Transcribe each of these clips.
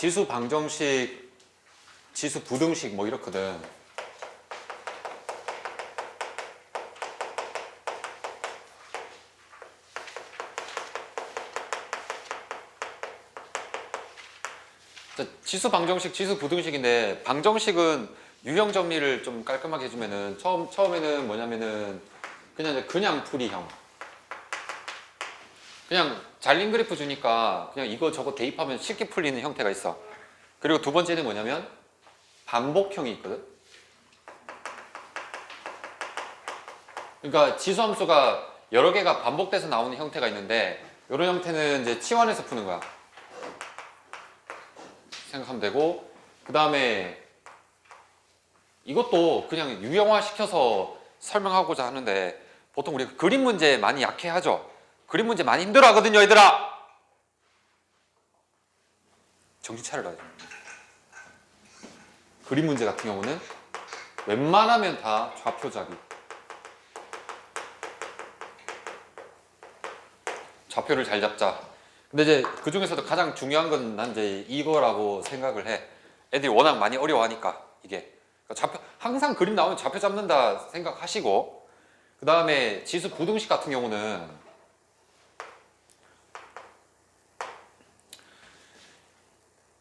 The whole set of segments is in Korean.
지수 방정식, 지수 부등식 뭐 이렇거든. 지수 방정식, 지수 부등식인데 방정식은 유형 정리를 좀 깔끔하게 해주면은 처음에는 뭐냐면은 그냥 풀이형. 그냥 잘린 그래프 주니까 그냥 이거 저거 대입하면 쉽게 풀리는 형태가 있어. 그리고 두 번째는 뭐냐면 반복형이 있거든. 그러니까 지수함수가 여러 개가 반복돼서 나오는 형태가 있는데 이런 형태는 이제 치환해서 푸는 거야. 생각하면 되고, 그 다음에 이것도 그냥 유형화 시켜서 설명하고자 하는데 보통 우리가 그림 문제 많이 약해하죠. 그림 문제 많이 힘들어 하거든요, 얘들아. 정신 차려라. 그림 문제 같은 경우는 웬만하면 다 좌표잡이. 좌표를 잘 잡자. 근데 이제 그 중에서도 가장 중요한 건 난 이제 이거라고 생각을 해. 애들이 워낙 많이 어려워하니까 이게. 그러니까 좌표, 항상 그림 나오면 좌표 잡는다 생각하시고, 그 다음에 지수 부등식 같은 경우는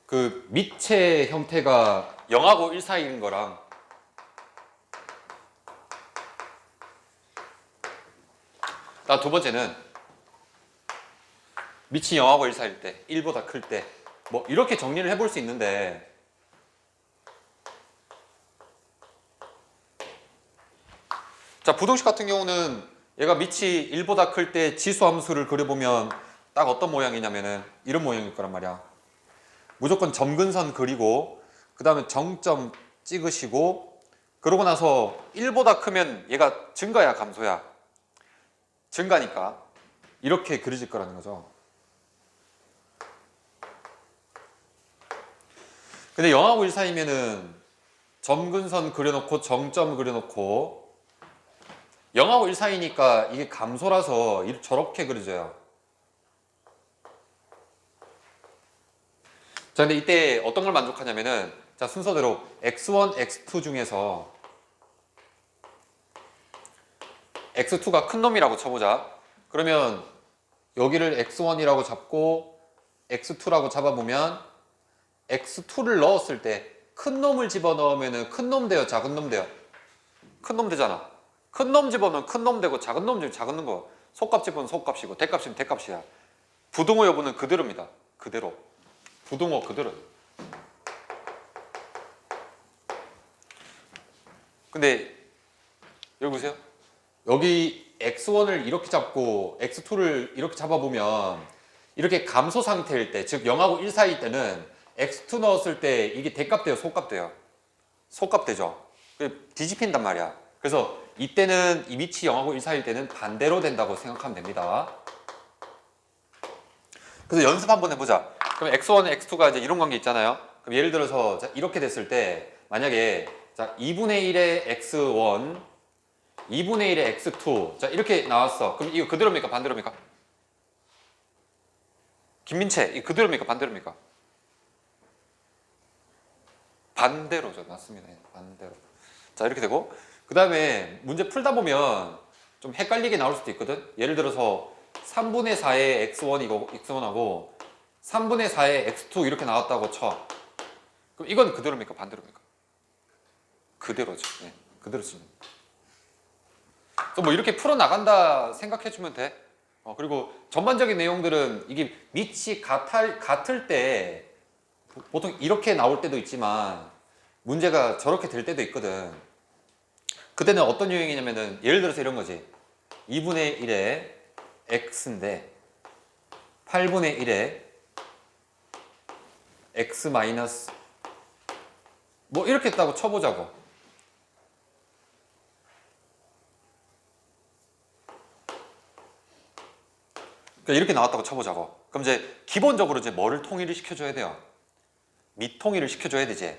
그 밑의 형태가 0하고 1 사이인 거랑 두 번째는 밑이 0하고 1 사이일 때, 1보다 클 때, 뭐 이렇게 정리를 해볼 수 있는데, 자, 부등식 같은 경우는 얘가 밑이 1보다 클 때 지수함수를 그려보면 딱 어떤 모양이냐면은 이런 모양일 거란 말이야. 무조건 점근선 그리고 그 다음에 정점 찍으시고, 그러고 나서 1보다 크면 얘가 증가야 감소야? 증가니까 이렇게 그려질 거라는 거죠. 근데 0하고 1 사이면은 점근선 그려놓고 정점 그려놓고, 0하고 1 사이니까 이게 감소라서 저렇게 그려져요. 자, 근데 이때 어떤 걸 만족하냐면은, 자, 순서대로 x1, x2 중에서 x2가 큰 놈이라고 쳐보자. 그러면 여기를 x1이라고 잡고 x2라고 잡아보면 x2를 넣었을 때 큰 놈을 집어넣으면 큰 놈 돼요, 작은 놈 돼요? 큰 놈 되잖아. 큰 놈 집어넣으면 큰 놈 되고 작은 놈 집으면 작은 거. 속값 집으면 속값이고 대값이면 대값이야. 부등호 여부는 그대로입니다. 그대로. 부등호 그대로. 근데 여기 보세요. 여기 x1을 이렇게 잡고 x2를 이렇게 잡아보면 이렇게 감소 상태일 때, 즉 0하고 1 사이일 때는 x2 넣었을 때 이게 대값 돼요, 소값 돼요? 소값 되죠. 뒤집힌단 말이야. 그래서 이때는 이 밑이 0하고 1 사이일 때는 반대로 된다고 생각하면 됩니다. 그래서 연습 한번 해보자. 그럼 x1, x2가 이제 이런 관계 있잖아요. 그럼 예를 들어서 이렇게 됐을 때 만약에 자 2분의 1의 x1, 2분의 1의 x2, 자 이렇게 나왔어. 그럼 이거 그대로입니까? 반대로입니까? 김민채, 이거 그대로입니까? 반대로입니까? 반대로죠. 맞습니다. 반대로. 자 이렇게 되고, 그 다음에 문제 풀다 보면 좀 헷갈리게 나올 수도 있거든. 예를 들어서 3분의 4의 x1하고 3분의 4의 x2 이렇게 나왔다고 쳐. 그럼 이건 그대로입니까? 반대로입니까? 그대로죠. 네, 그대로 쓰면. 그래서 뭐 이렇게 풀어나간다 생각해주면 돼. 그리고 전반적인 내용들은 이게 밑이 같을 때 보통 이렇게 나올 때도 있지만 문제가 저렇게 될 때도 있거든. 그때는 어떤 유형이냐면은 예를 들어서 이런 거지. 2분의 1의 x인데 8분의 1의 x 마이너스 뭐 이렇게 했다고 쳐보자고. 그러니까 이렇게 나왔다고 쳐보자고. 그럼 이제 기본적으로 이제 뭐를 통일을 시켜줘야 돼요? 밑통일을 시켜줘야 되지.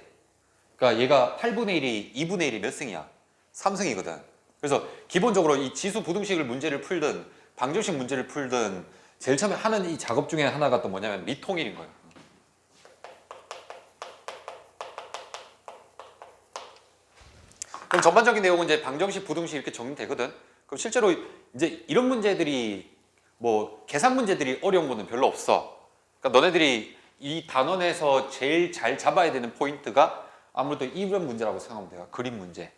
그러니까 얘가 8분의 1이 2분의 1이 몇 승이야? 3승이거든. 그래서 기본적으로 이 지수 부등식을 문제를 풀든 방정식 문제를 풀든 제일 처음에 하는 이 작업 중에 하나가 또 뭐냐면 밑통일인 거예요. 그럼 전반적인 내용은 이제 방정식, 부등식 이렇게 정리되거든. 그럼 실제로 이제 이런 문제들이 뭐 계산 문제들이 어려운 거는 별로 없어. 그러니까 너네들이 이 단원에서 제일 잘 잡아야 되는 포인트가 아무래도 이런 문제라고 생각하면 돼요. 그림 문제.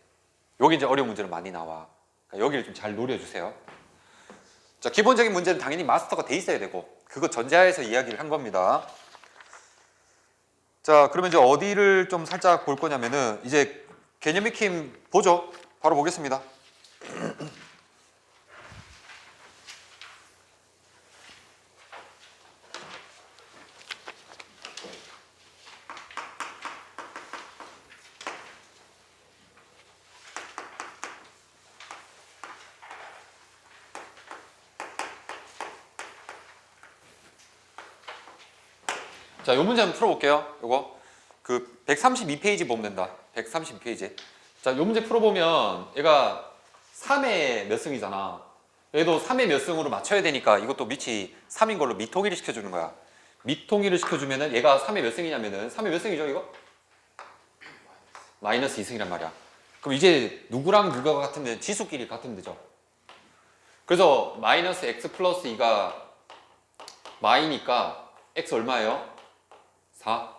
여기 이제 어려운 문제는 많이 나와. 그러니까 여기를 좀 잘 노려주세요. 자, 기본적인 문제는 당연히 마스터가 돼 있어야 되고 그거 전제하에서 이야기를 한 겁니다. 자, 그러면 이제 어디를 좀 살짝 볼 거냐면은 이제 개념 익힘 보죠. 바로 보겠습니다. 자, 요 문제 한번 풀어볼게요. 요거 그 132페이지 보면 된다. 132페이지. 자, 요 문제 풀어보면 얘가 3의 몇 승이잖아. 얘도 3의 몇 승으로 맞춰야 되니까 이것도 밑이 3인 걸로 미통일을 시켜주는 거야. 미통일을 시켜주면은 얘가 3의 몇 승이냐면은 3의 몇 승이죠 이거? 마이너스 2승이란 말이야. 그럼 이제 누구랑 누가 같으면 지수끼리 같으면 되죠. 그래서 마이너스 x 플러스 2가 마이니까 x 얼마예요? 4.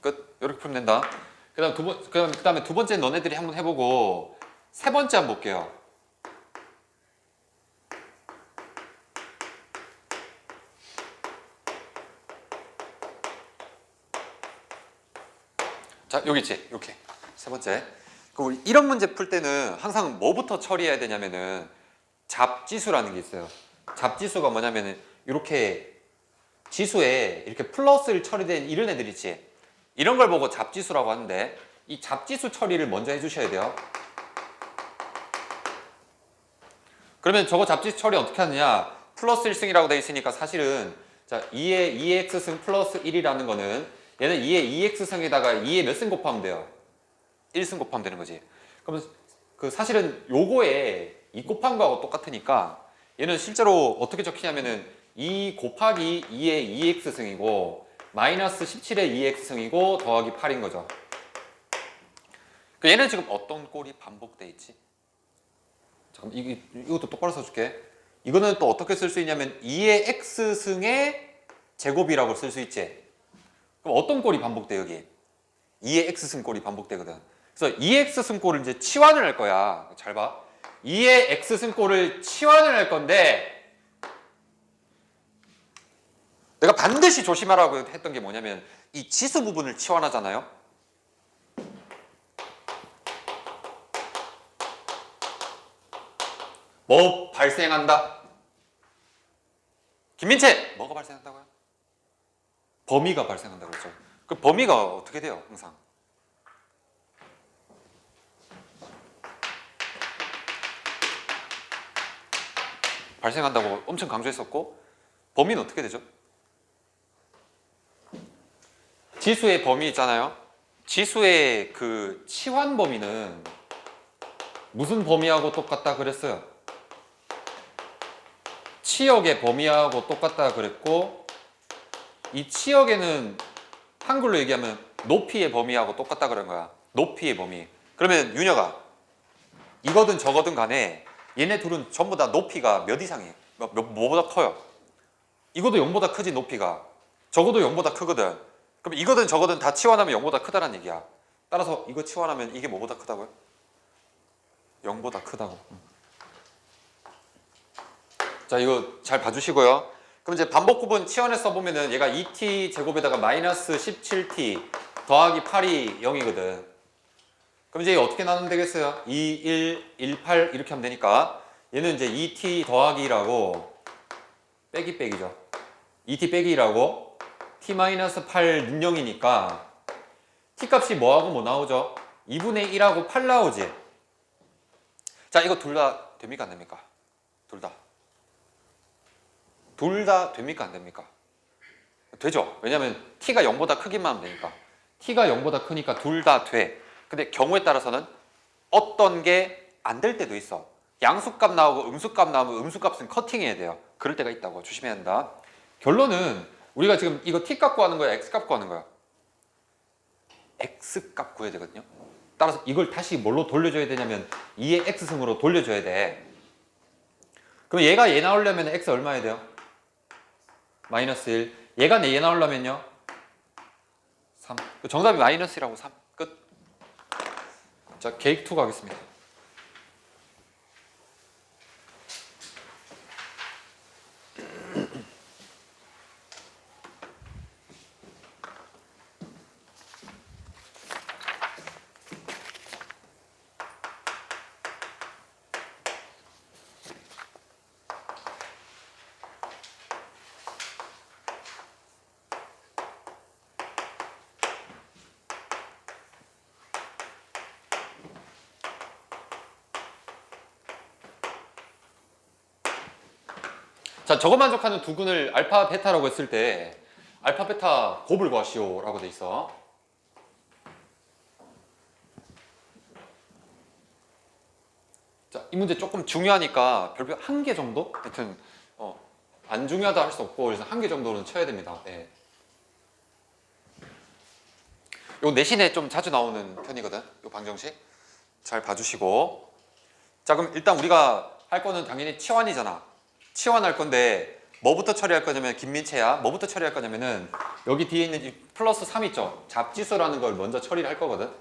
끝. 이렇게 풀면 된다. 그다음에 두 번째 너네들이 한번 해보고 세 번째 한번 볼게요. 자, 여기 있지. 이렇게. 세 번째. 그럼 우리 이런 문제 풀 때는 항상 뭐부터 처리해야 되냐면은 잡지수라는 게 있어요. 잡지수가 뭐냐면은 이렇게 지수에 이렇게 플러스를 처리된 이런 애들 있지. 이런 걸 보고 잡지수라고 하는데 이 잡지수 처리를 먼저 해주셔야 돼요. 그러면 저거 잡지수 처리 어떻게 하느냐? 플러스 1승이라고 되어 있으니까 사실은 자 2의 2x승 플러스 1이라는 거는 얘는 2의 2x승에다가 2의 몇 승 곱하면 돼요? 1승 곱하면 되는 거지. 그러면 그 사실은 요거에 2 곱한 거하고 똑같으니까 얘는 실제로 어떻게 적히냐면은 2 곱하기 2의 2x승이고 마이너스 17의 2x승이고 더하기 8인 거죠. 얘는 지금 어떤 꼴이 반복돼 있지? 잠깐 이것도 똑바로 써줄게. 이거는 또 어떻게 쓸 수 있냐면 2의 x승의 제곱이라고 쓸 수 있지. 그럼 어떤 꼴이 반복돼 여기? 2의 x승 꼴이 반복되거든. 그래서 2의 x승 꼴을 이제 치환을 할 거야. 잘 봐. 2의 x승 꼴을 치환을 할 건데 내가 반드시 조심하라고 했던 게 뭐냐면 이 지수 부분을 치환하잖아요. 뭐 발생한다? 김민채! 뭐가 발생한다고요? 범위가 발생한다고 했죠. 그 범위가 어떻게 돼요? 항상 발생한다고 엄청 강조했었고 범위는 어떻게 되죠? 지수의 범위 있잖아요. 지수의 그 치환 범위는 무슨 범위하고 똑같다 그랬어요? 치역의 범위하고 똑같다 그랬고 이 치역에는 한글로 얘기하면 높이의 범위하고 똑같다 그런 거야. 높이의 범위. 그러면 윤혁아 이거든 저거든 간에 얘네 둘은 전부 다 높이가 몇 이상해? 뭐보다 커요? 이것도 0보다 크지 높이가. 저거도 0보다 크거든. 그럼 이거든 저거든 다 치환하면 0보다 크다는 얘기야. 따라서 이거 치환하면 이게 뭐보다 크다고요? 0보다 크다고. 자, 이거 잘 봐주시고요. 그럼 이제 반복 구분 치환해 써보면은 얘가 2t 제곱에다가 마이너스 17t 더하기 8이 0이거든. 그럼 이제 어떻게 나누면 되겠어요? 2, 1, 1, 8 이렇게 하면 되니까 얘는 이제 2t 더하기라고 빼기 빼기죠. 2t 빼기라고 t-8 능령이니까 t 값이 뭐하고 뭐 나오죠? 2분의 1하고 8 나오지? 자, 이거 둘 다 됩니까 안 됩니까? 둘 다. 둘 다 됩니까 안 됩니까? 되죠. 왜냐면 t가 0보다 크기만 하면 되니까. t가 0보다 크니까 둘 다 돼. 근데 경우에 따라서는 어떤 게 안 될 때도 있어. 양수값 나오고 음수값 나오면 음수값은 커팅해야 돼요. 그럴 때가 있다고 조심해야 한다. 결론은 우리가 지금 이거 t값 구하는 거야? x값 구하는 거야? x값 구해야 되거든요. 따라서 이걸 다시 뭘로 돌려줘야 되냐면 2의 x승으로 돌려줘야 돼. 그럼 얘가 얘 나오려면 x 얼마야 돼요? 마이너스 1. 얘가 얘 나오려면요? 3. 정답이 마이너스 1하고 3. 끝. 자, 계획 2 가겠습니다. 자, 저거 만족하는 두근을 알파, 베타라고 했을 때 알파, 베타 곱을 구하시오 라고 돼 있어. 자, 이 문제 조금 중요하니까 별표 한 개 정도? 하여튼 안 중요하다 할 수 없고 그래서 한 개 정도는 쳐야 됩니다. 네. 요 내신에 좀 자주 나오는 편이거든. 요 방정식 잘 봐주시고. 자, 그럼 일단 우리가 할 거는 당연히 치환이잖아. 치환할 건데 뭐부터 처리할 거냐면 김민채야. 뭐부터 처리할 거냐면은 여기 뒤에 있는 이 플러스 3 있죠. 잡지수라는 걸 먼저 처리를 할 거거든.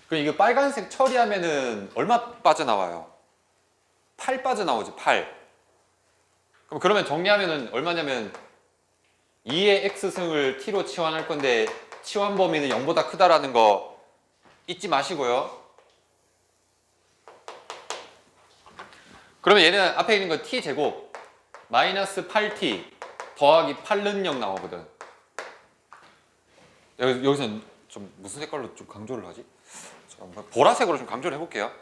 그럼 이거 빨간색 처리하면은 얼마 빠져나와요? 8 빠져나오지. 8. 그럼 그러면 정리하면은 얼마냐면 2의 x승을 t로 치환할 건데 치환 범위는 0보다 크다라는 거 잊지 마시고요. 그러면 얘는 앞에 있는 거 t제곱 마이너스 8t 더하기 8는 0 나오거든. 여기서는 좀 무슨 색깔로 좀 강조를 하지? 보라색으로 좀 강조를 해볼게요.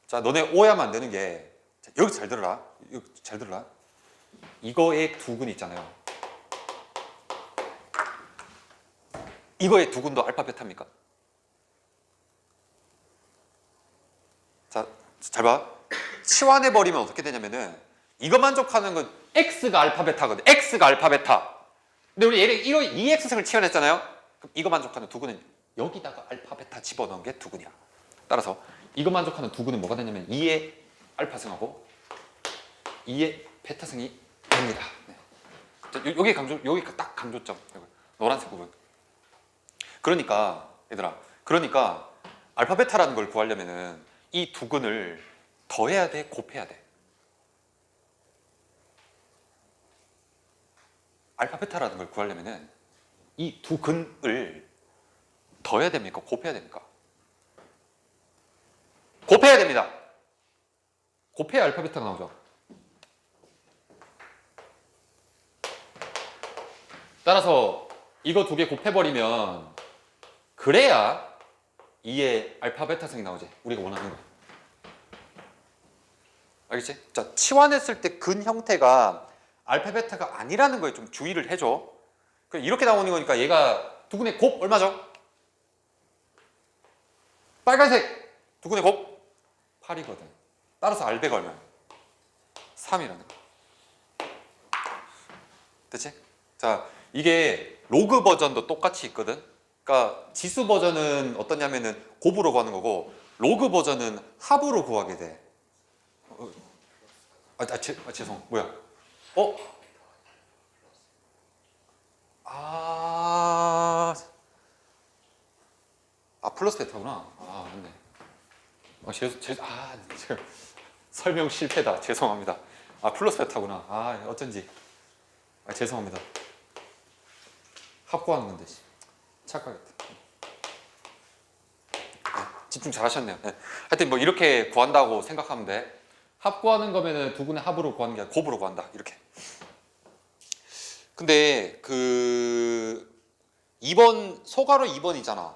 자, 너네 오해하면 안 되는 게 여기 잘 들어라. 여기 잘 들어라. 이거의 두근 있잖아요. 이거의 두근도 알파 베타입니까? 자, 잘 봐. 치환해버리면 어떻게 되냐면은 이거 만족하는 건 x가 알파 베타거든. x가 알파 베타. 근데 우리 얘를 이거 2x승을 치환했잖아요. 그럼 이거 만족하는 두근은 여기다가 알파 베타 집어넣은 게 두근이야. 따라서 이거 만족하는 두근은 뭐가 되냐면 2의 알파승하고 2의 베타승이 됩니다. 네. 여기 강조, 여기 딱 강조점. 노란색 부분. 그러니까 얘들아, 그러니까 알파 베타라는 걸 구하려면은 이 두근을 더해야 돼, 곱해야 돼? 알파 베타라는 걸 구하려면은 이 두근을 더해야 됩니까? 곱해야 됩니까? 곱해야 됩니다. 곱해야 알파 베타가 나오죠. 따라서 이거 두 개 곱해버리면 그래야 2의 알파 베타승이 나오지. 우리가 원하는 거. 알겠지? 자, 치환했을 때 근 형태가 알파 베타가 아니라는 거에 좀 주의를 해줘. 이렇게 나오는 거니까 얘가 두근의 곱 얼마죠? 빨간색 두근의 곱 8이거든. 따라서 알베가 얼마야? 3이라는 거. 됐지? 자, 이게 로그 버전도 똑같이 있거든. 그러니까 지수 버전은 어떠냐면은 곱으로 구하는 거고 로그 버전은 합으로 구하게 돼. 죄송. 뭐야? 플러스 베타구나. 맞네. 설명 실패다. 죄송합니다. 플러스 베타구나. 어쩐지. 죄송합니다. 합구하는 건데. 착각했다. 집중 잘 하셨네요. 네. 하여튼 뭐 이렇게 구한다고 생각하면 돼. 합구하는 거면은 두근의 합으로 구하는 게 아니라 곱으로 구한다. 이렇게. 근데 그 2번 소가로 2번이잖아.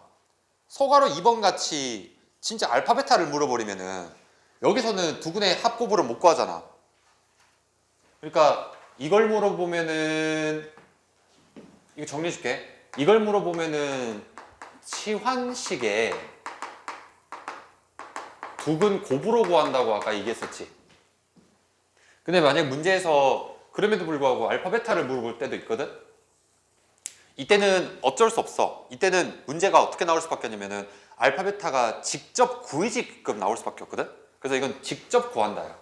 소가로 2번 같이 진짜 알파 베타를 물어버리면은 여기서는 두근의 합곱으로 못 구하잖아. 그러니까 이걸 물어보면은 이거 정리해줄게. 이걸 물어보면은 치환식에 두근 곱으로 구한다고 아까 얘기했었지. 근데 만약 문제에서 그럼에도 불구하고 알파 베타를 물어볼 때도 있거든. 이때는 어쩔 수 없어. 이때는 문제가 어떻게 나올 수밖에 없냐면은 알파 베타가 직접 구의식급 나올 수밖에 없거든. 그래서 이건 직접 구한다요.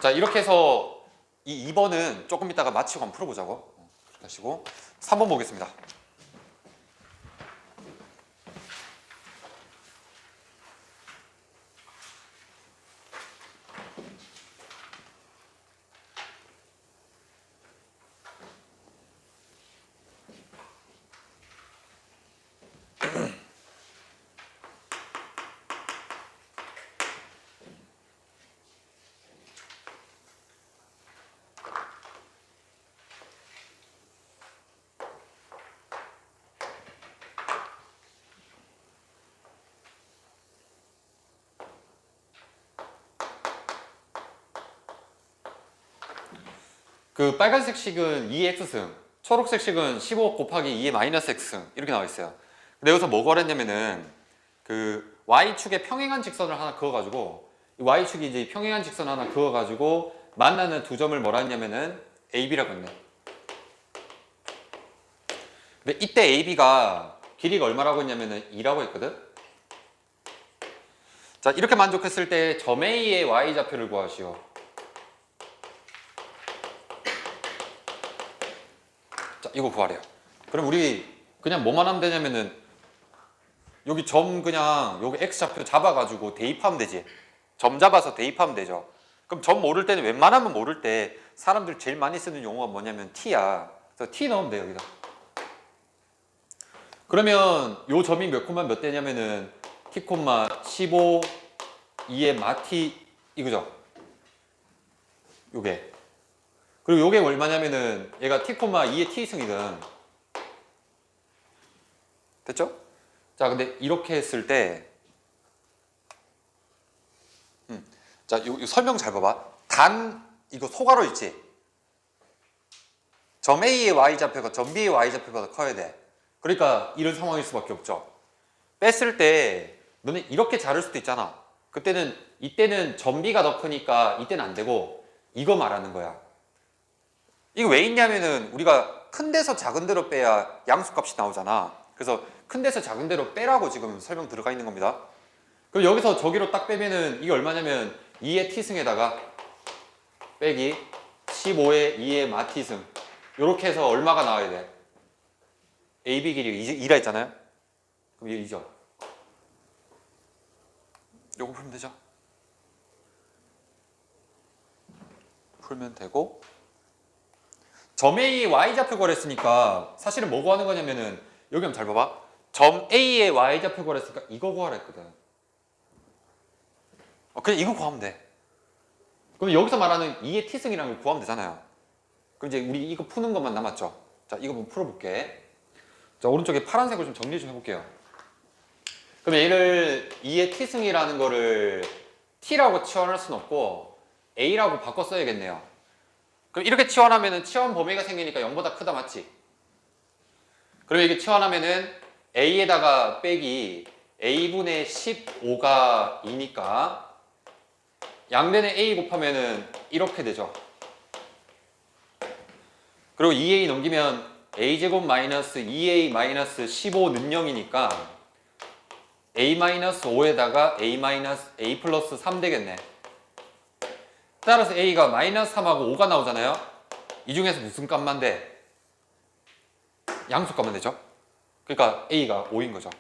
자, 이렇게 해서 이 2번은 조금 이따가 마치고 한번 풀어보자고. 하시고 3번 보겠습니다. 그 빨간색 식은 2x승, 초록색 식은 15 곱하기 2의 마이너스 x승 이렇게 나와 있어요. 근데 여기서 뭐 구하랬냐면은 그 y축에 평행한 직선을 하나 그어가지고 이 y축이 이제 평행한 직선 하나 그어가지고 만나는 두 점을 뭐라 했냐면은 AB라고 했네. 근데 이때 AB가 길이가 얼마라고 했냐면은 2라고 했거든. 자, 이렇게 만족했을 때 점 A의 y좌표를 구하시오. 자, 이거 구하래요. 그럼 우리 그냥 뭐만 하면 되냐면은 여기 점 그냥 여기 x좌표 잡아가지고 대입하면 되지. 점 잡아서 대입하면 되죠. 그럼 점 모를 때는 웬만하면 모를 때 사람들 제일 많이 쓰는 용어가 뭐냐면 t야. 그래서 t 넣으면 돼요, 여기다. 그러면 요 점이 몇 콤마 몇 대냐면은 t 콤마 15 2의 마티 이거죠. 요게. 그리고 요게 얼마냐면은 얘가 t 콤마 2의 t승이든 됐죠? 자, 근데 이렇게 했을 때 자, 요 설명 잘 봐봐. 단 이거 소괄호 있지? 점 A의 y좌표가 점 B의 y좌표보다 커야 돼. 그러니까 이런 상황일 수밖에 없죠. 뺐을 때 너네 이렇게 자를 수도 있잖아. 그때는 이때는 점 B가 더 크니까 이때는 안 되고 이거 말하는 거야. 이거 왜 있냐면은 우리가 큰 데서 작은 데로 빼야 양수값이 나오잖아. 그래서 큰 데서 작은 데로 빼라고 지금 설명 들어가 있는 겁니다. 그럼 여기서 저기로 딱 빼면은 이게 얼마냐면 2의 t승에다가 빼기 15의 2의 마t승 요렇게 해서 얼마가 나와야 돼? AB 길이가 2라 했잖아요. 그럼 이게 2죠. 요거 풀면 되죠. 풀면 되고 점 A의 y좌표 구하랬으니까 사실은 뭐 구하는 거냐면은 여기 한번 잘 봐봐. 점 A의 y좌표 구하랬으니까 이거 구하라 했거든. 그냥 이거 구하면 돼. 그럼 여기서 말하는 2의 t승이라는 걸 구하면 되잖아요. 그럼 이제 우리 이거 푸는 것만 남았죠. 자, 이거 한번 풀어볼게. 자, 오른쪽에 파란색으로 좀 정리 좀 해볼게요. 그럼 얘를 2의 t승이라는 거를 t라고 치환할 수는 없고 a라고 바꿔 써야겠네요. 그럼 이렇게 치환하면은 치환 범위가 생기니까 0보다 크다 맞지? 그럼 이게 치환하면은 a에다가 빼기 a분의 15가 2니까 양변에 a 곱하면은 이렇게 되죠. 그리고 2a 넘기면 a제곱 마이너스 2a 마이너스 15는 0이니까 a 마이너스 5에다가 a 플러스 3 되겠네. 따라서 a가 마이너스 3하고 5가 나오잖아요. 이 중에서 무슨 값만 돼? 양수값만 되죠. 그러니까 a가 5인 거죠.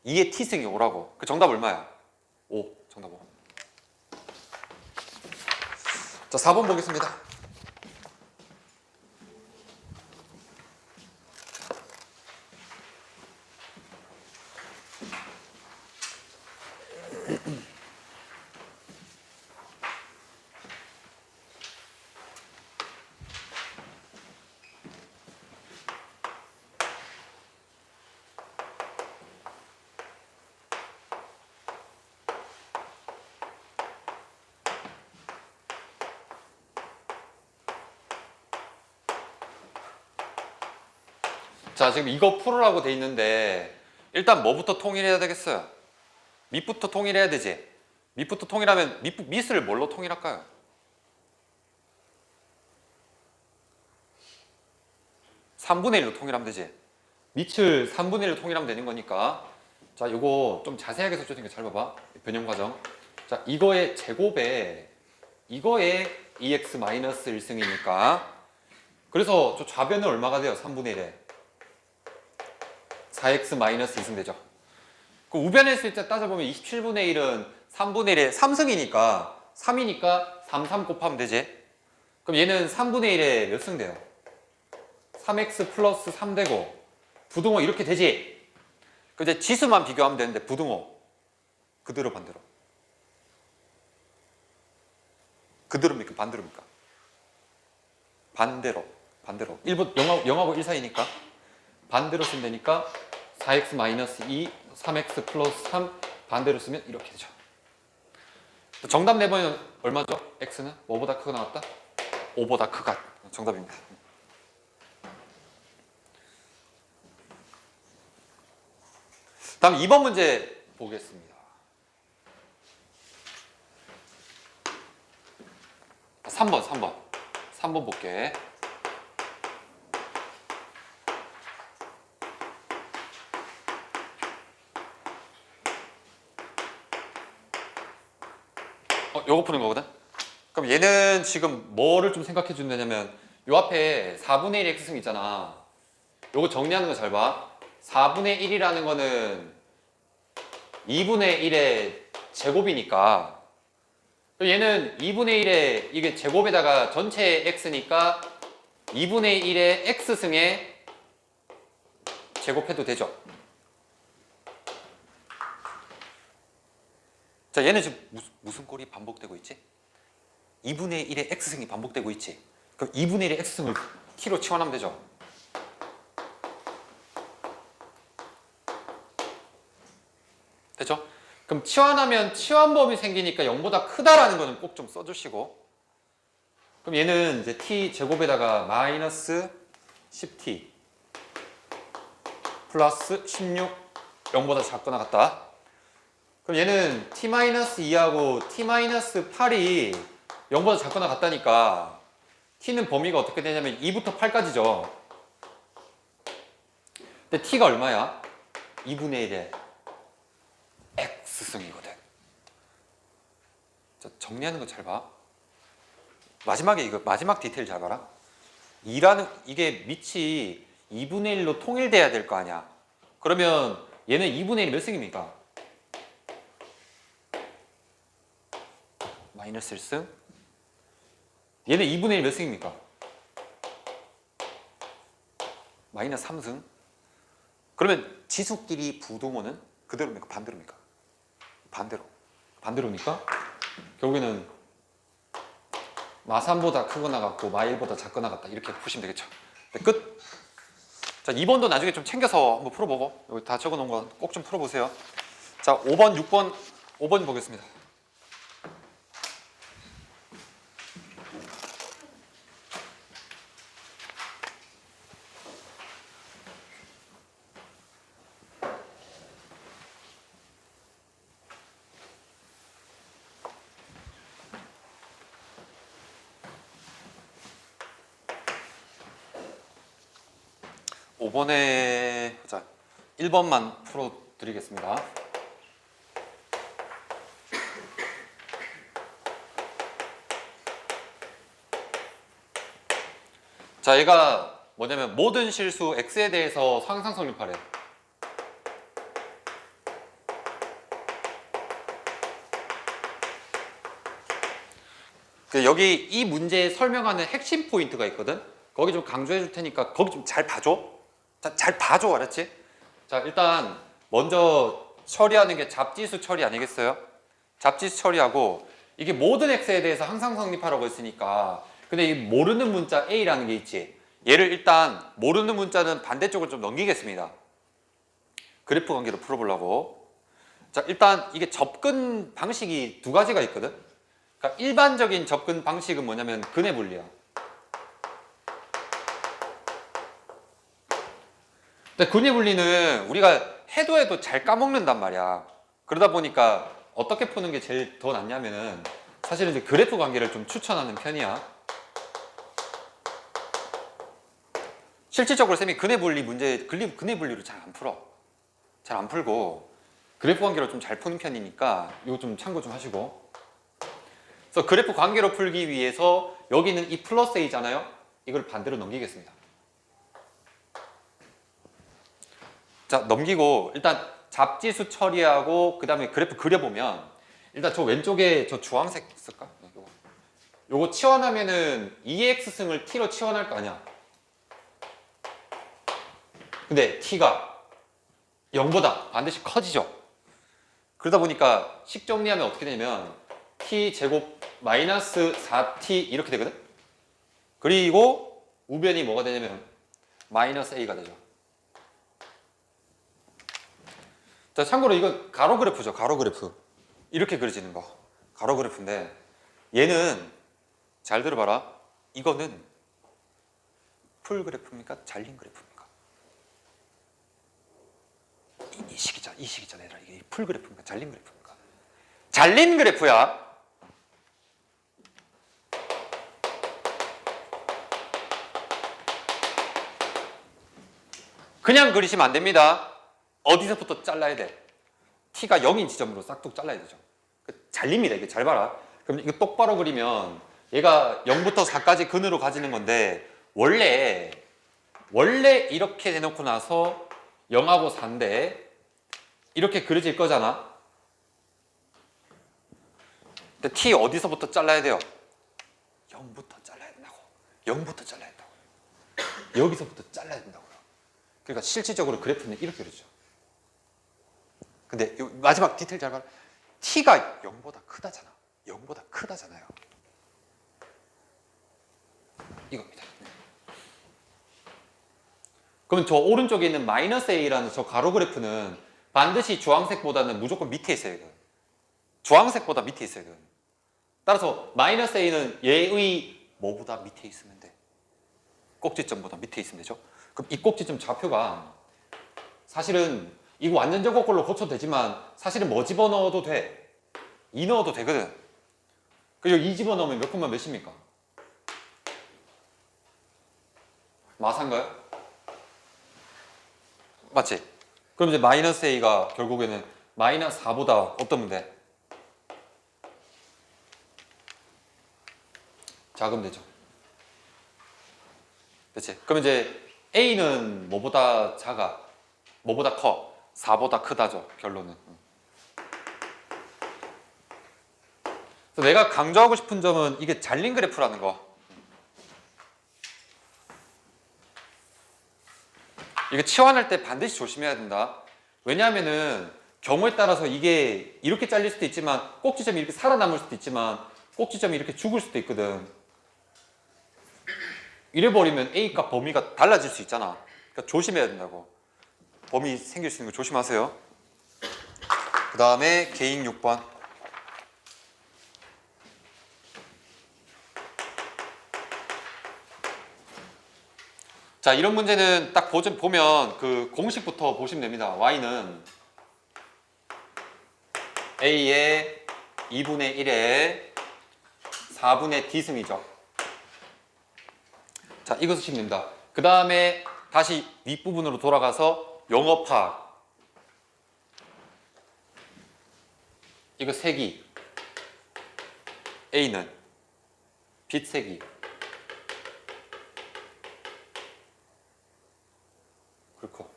2의 t승이 5라고. 그 정답 얼마야? 5. 정답 5. 자, 4번 보겠습니다. 자, 지금 이거 풀으라고 돼 있는데 일단 뭐부터 통일해야 되겠어요? 밑부터 통일해야 되지. 밑부터 통일하면 밑을 뭘로 통일할까요? 3분의 1로 통일하면 되지. 밑을 3분의 1로 통일하면 되는 거니까. 자, 이거 좀 자세하게 써줬으니까 잘 봐봐. 변형 과정. 자, 이거의 제곱에 이거의 2x-1승이니까. 그래서 저 좌변은 얼마가 돼요? 3분의 1에 4x-2승 되죠. 그 우변의 숫자 따져보면 27분의 1은 3분의 1에 3승이니까 3이니까 3 곱하면 되지. 그럼 얘는 3분의 1에 몇 승 돼요? 3x 플러스 3 되고 부등호 이렇게 되지. 그 이제 지수만 비교하면 되는데 부등호 그대로 반대로. 그대로입니까? 반대로입니까? 반대로. 0하고 1 사이니까 반대로 쓰면 되니까 4x-2 3x 플러스 3 반대로 쓰면 이렇게 되죠. 정답 내보면 얼마죠? x는 뭐보다 크고 나왔다? 5보다 크가 정답입니다. 다음 2번 문제 보겠습니다. 3번 볼게. 요거 푸는 거거든? 그럼 얘는 지금 뭐를 좀 생각해 준다냐면 요 앞에 4분의 1 x승 있잖아. 요거 정리하는 거 잘 봐. 4분의 1이라는 거는 2분의 1의 제곱이니까 얘는 2분의 1의 이게 제곱에다가 전체 x니까 2분의 1의 x승에 제곱해도 되죠. 자, 얘는 지금 무슨 꼴이 반복되고 있지? 2분의 1의 x승이 반복되고 있지. 그럼 2분의 1의 x승을 t로 치환하면 되죠. 됐죠? 그럼 치환하면 치환범위 생기니까 0보다 크다라는 거는 꼭 좀 써주시고. 그럼 얘는 이제 t 제곱에다가 마이너스 10t 플러스 16 0보다 작거나 같다. 그럼 얘는 t-2하고 t-8이 0보다 작거나 같다니까 t는 범위가 어떻게 되냐면 2부터 8까지죠. 근데 t가 얼마야? 2분의 1의 x승이거든. 자, 정리하는 거 잘 봐. 마지막에 이거 마지막 디테일 잘 봐라. 이게 밑이 2분의 1로 통일돼야 될 거 아니야. 그러면 얘는 2분의 1 몇 승입니까? 마이너스 1승. 얘는 2분의 1 몇 승입니까? 마이너스 3승. 그러면 지수끼리 부동호는 그대로입니까? 반대로입니까? 반대로입니까? 결국에는 마3보다 크거나 같고 마1보다 작거나 같다. 이렇게 푸시면 되겠죠. 네, 끝. 자, 2번도 나중에 좀 챙겨서 한번 풀어보고 여기 다 적어놓은 거 꼭 좀 풀어보세요. 자, 5번, 6번, 5번 보겠습니다. 자, 1번만 풀어드리겠습니다. 자, 얘가 뭐냐면 모든 실수 x에 대해서 상상 성립하래. 여기 이 문제에 설명하는 핵심 포인트가 있거든. 거기 좀 강조해 줄 테니까 거기 좀 잘 봐줘. 잘 봐줘, 알았지? 자, 일단 먼저 처리하는 게 잡지수 처리 아니겠어요? 잡지수 처리하고 이게 모든 x에 대해서 항상 성립하라고 했으니까 근데 이 모르는 문자 a라는 게 있지. 얘를 일단 모르는 문자는 반대쪽을 좀 넘기겠습니다. 그래프 관계로 풀어보려고. 자, 일단 이게 접근 방식이 두 가지가 있거든. 그러니까 일반적인 접근 방식은 뭐냐면 근해 분리야. 근데 근해 분리는 우리가 해도 잘 까먹는단 말이야. 그러다 보니까 어떻게 푸는 게 제일 더 낫냐면은 사실은 이제 그래프 관계를 좀 추천하는 편이야. 실질적으로 쌤이 근해 분리 문제, 근해 분리를 잘 안 풀어. 잘 안 풀고 그래프 관계로 좀 잘 푸는 편이니까 이거 좀 참고 좀 하시고. 그래서 그래프 관계로 풀기 위해서 여기는 이 플러스 A잖아요. 이걸 반대로 넘기겠습니다. 자, 넘기고 일단 잡지수 처리하고 그 다음에 그래프 그려보면 일단 저 왼쪽에 저 주황색 있을까? 요거 치환하면은 2x승을 t로 치환할 거 아니야. 근데 t가 0보다 반드시 커지죠. 그러다 보니까 식 정리하면 어떻게 되냐면 t제곱 마이너스 4t 이렇게 되거든. 그리고 우변이 뭐가 되냐면 마이너스 a가 되죠. 자, 참고로 이건 가로 그래프죠. 가로 그래프. 이렇게 그려지는 거. 가로 그래프인데 얘는 잘 들어봐라. 이거는 풀 그래프입니까? 잘린 그래프입니까? 이 식이잖아, 얘들아. 이게 풀 그래프입니까? 잘린 그래프입니까? 잘린 그래프야. 그냥 그리시면 안 됩니다. 어디서부터 잘라야 돼? t가 0인 지점으로 싹둑 잘라야 되죠. 잘립니다. 이게 잘 봐라. 그럼 이거 똑바로 그리면 얘가 0부터 4까지 근으로 가지는 건데 원래 이렇게 대놓고 나서 0하고 4인데 이렇게 그려질 거잖아. 근데 t 어디서부터 잘라야 돼요? 0부터 잘라야 된다고. 0부터 잘라야 된다고. 여기서부터 잘라야 된다고요. 그러니까 실질적으로 그래프는 이렇게 그려져. 근데 마지막 디테일 잘 봐라. t가 0보다 크다잖아. 0보다 크다잖아요. 이겁니다. 그러면 저 오른쪽에 있는 마이너스 a라는 저 가로 그래프는 반드시 주황색보다는 무조건 밑에 있어야 돼요. 주황색보다 밑에 있어야 돼요. 따라서 마이너스 a는 얘의 뭐보다 밑에 있으면 돼. 꼭지점보다 밑에 있으면 되죠. 그럼 이 꼭지점 좌표가 사실은 이거 완전 저거 걸로 고쳐도 되지만 사실은 뭐 집어넣어도 돼. 2 넣어도 되거든. 그리고 2 집어넣으면 몇 콤마 몇입니까? 마산가요? 맞지? 그럼 이제 마이너스 a가 결국에는 마이너스 4보다 어떤 문제? 작으면 되죠. 그치? 그럼 이제 a는 뭐보다 작아? 뭐보다 커? 4보다 크다죠. 결론은. 그래서 내가 강조하고 싶은 점은 이게 잘린 그래프라는 거. 이거 치환할 때 반드시 조심해야 된다. 왜냐하면은 경우에 따라서 이게 이렇게 잘릴 수도 있지만 꼭지점이 이렇게 살아남을 수도 있지만 꼭지점이 이렇게 죽을 수도 있거든. 이래 버리면 A 값 범위가 달라질 수 있잖아. 그러니까 조심해야 된다고. 범위 생길 수 있는 거 조심하세요. 그 다음에 개인 6번. 자, 이런 문제는 딱 보면 그 공식부터 보시면 됩니다. y는 a의 2분의 1에 4분의 d승이죠. 자, 이거 쓰시면 됩니다. 그 다음에 다시 윗부분으로 돌아가서 영업학. 이거 세기. A는 빛 세기. 그렇고.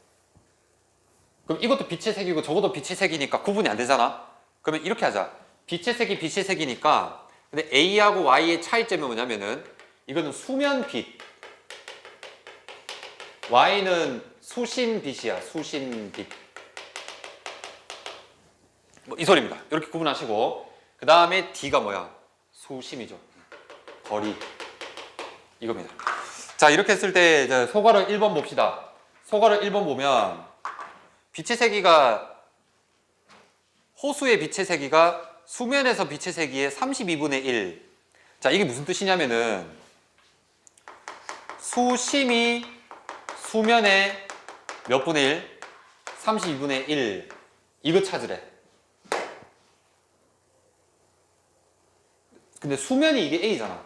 그럼 이것도 빛의 색이고 저것도 빛의 색이니까 구분이 안 되잖아. 그러면 이렇게 하자. 빛의 색이 빛의 색이니까 근데 A하고 Y의 차이점이 뭐냐면은 이거는 수면 빛. Y는 수신 빛이야. 수신 빛. 뭐 이 소리입니다. 이렇게 구분하시고 그 다음에 D가 뭐야? 수심이죠. 거리. 이겁니다. 자, 이렇게 했을 때 이제 소괄호 1번 봅시다. 소괄호 1번 보면 빛의 세기가 호수의 빛의 세기가 수면에서 빛의 세기의 32분의 1. 자, 이게 무슨 뜻이냐면은 수심이 수면의 몇 분의 1? 32분의 1. 이거 찾으래. 근데 수면이 이게 A잖아.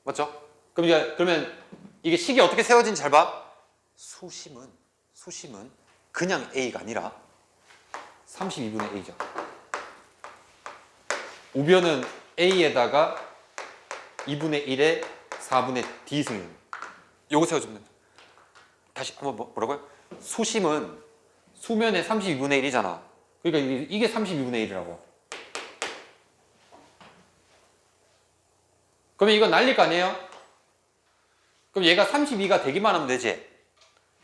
맞죠? 그러면 이게 식이 어떻게 세워진지 잘 봐. 수심은 그냥 A가 아니라 32분의 A죠. 우변은 A에다가 2분의 1에 4분의 D승인. 요거 세워주면 된다. 다시 한번 뭐라고요? 수심은 수면의 32분의 1이잖아. 그러니까 이게 32분의 1이라고. 그러면 이거 날릴 거 아니에요? 그럼 얘가 32가 되기만 하면 되지.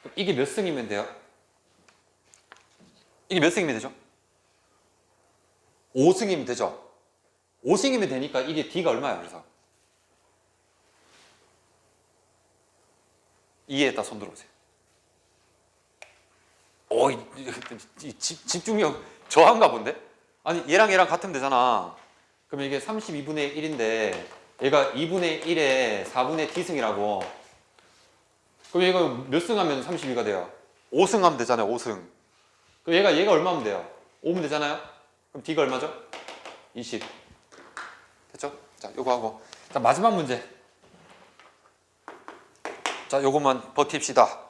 그럼 이게 몇 승이면 돼요? 이게 몇 승이면 되죠? 5승이면 되죠? 5승이면 되니까 이게 D가 얼마야? 그래서 2에다 손 들어보세요. 집중력 저한가 본데? 아니 얘랑 같으면 되잖아. 그러면 이게 32분의 1인데 얘가 2분의 1에 4분의 D승이라고. 그럼 얘가 몇 승 하면 32가 돼요? 5승 하면 되잖아요. 5승. 그럼 얘가 얼마면 돼요? 5면 되잖아요? 그럼 D가 얼마죠? 20. 됐죠? 자, 요거 하고. 자, 마지막 문제. 자, 요것만 버팁시다.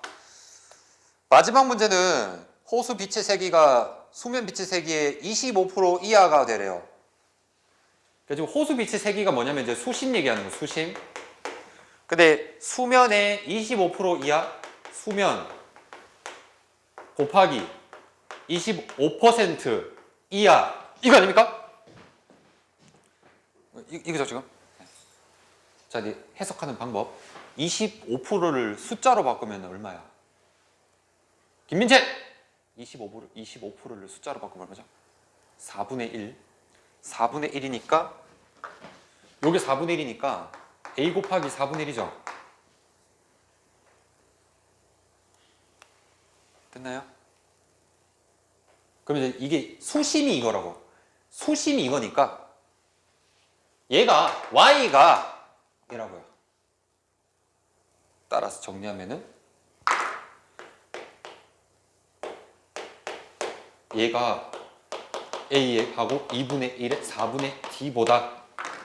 마지막 문제는 호수 빛의 세기가 수면 빛의 세기의 25% 이하가 되래요. 그래서 지금 호수 빛의 세기가 뭐냐면 이제 수심 얘기하는 거예요. 수심. 근데 수면의 25% 이하, 수면 곱하기 25% 이하, 이거 아닙니까? 이거죠 지금? 자, 이제 해석하는 방법. 25%를 숫자로 바꾸면 얼마야? 김민채! 25%를 숫자로 바꾸면 얼마죠? 4분의 1. 4분의 1이니까 요게 4분의 1이니까 A 곱하기 4분의 1이죠. 됐나요? 그럼 이제 이게 수심이 이거라고. 수심이 이거니까 얘가 Y가 얘라고요. 따라서 정리하면은 얘가 A하고 2분의 1의 4분의 D보다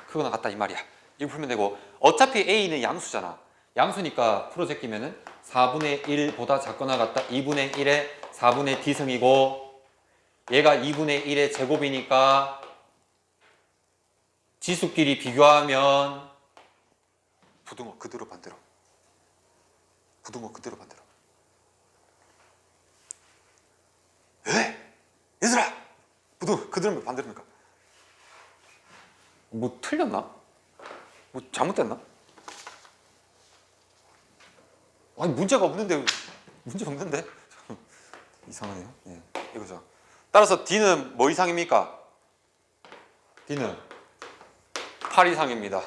크거나 같다 이 말이야. 이거 풀면 되고 어차피 A는 양수잖아. 양수니까 풀어 제끼면은 4분의 1보다 작거나 같다 2분의 1의 4분의 D승이고 얘가 2분의 1의 제곱이니까 지수끼리 비교하면 부등호 그대로 반대로. 부등호 그대로 반대로. 에? 얘들아! 부등호 그대로 반대로입니까? 뭐 틀렸나? 뭐 잘못됐나? 아니 문제가 없는데 문제 없는데? 이상하네요. 예, 이거죠. 따라서 D는 뭐 이상입니까? D는 8 이상입니다.